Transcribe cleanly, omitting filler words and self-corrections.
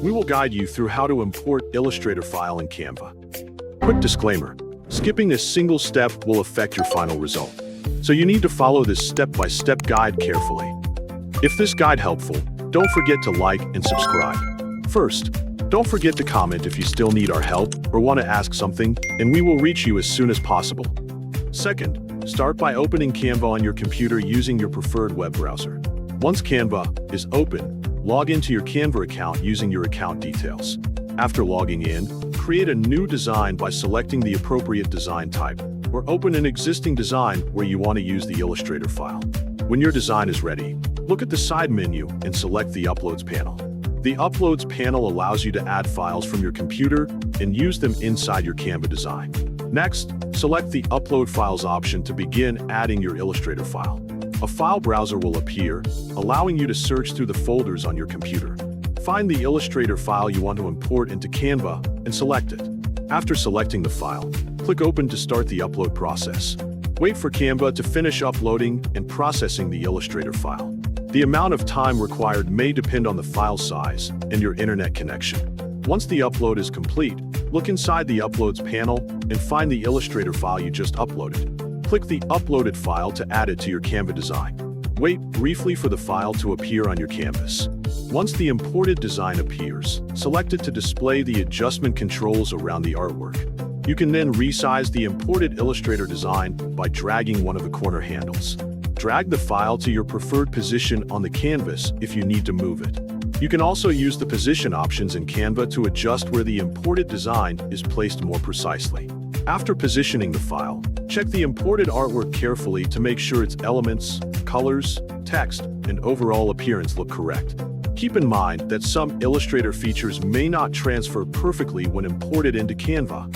We will guide you through how to import Illustrator file in Canva. Quick disclaimer, skipping a single step will affect your final result, so you need to follow this step-by-step guide carefully. If this guide helpful, don't forget to like and subscribe. First, don't forget to comment if you still need our help or want to ask something, and we will reach you as soon as possible. Second, start by opening Canva on your computer using your preferred web browser. Once Canva is open, log into your Canva account using your account details. After logging in, create a new design by selecting the appropriate design type, or open an existing design where you want to use the Illustrator file. When your design is ready, look at the side menu and select the Uploads panel. The Uploads panel allows you to add files from your computer and use them inside your Canva design. Next, select the Upload Files option to begin adding your Illustrator file. A file browser will appear, allowing you to search through the folders on your computer. Find the Illustrator file you want to import into Canva and select it. After selecting the file, click Open to start the upload process. Wait for Canva to finish uploading and processing the Illustrator file. The amount of time required may depend on the file size and your internet connection. Once the upload is complete, look inside the Uploads panel and find the Illustrator file you just uploaded. Click the uploaded file to add it to your Canva design. Wait briefly for the file to appear on your canvas. Once the imported design appears, select it to display the adjustment controls around the artwork. You can then resize the imported Illustrator design by dragging one of the corner handles. Drag the file to your preferred position on the canvas if you need to move it. You can also use the position options in Canva to adjust where the imported design is placed more precisely. After positioning the file, check the imported artwork carefully to make sure its elements, colors, text, and overall appearance look correct. Keep in mind that some Illustrator features may not transfer perfectly when imported into Canva.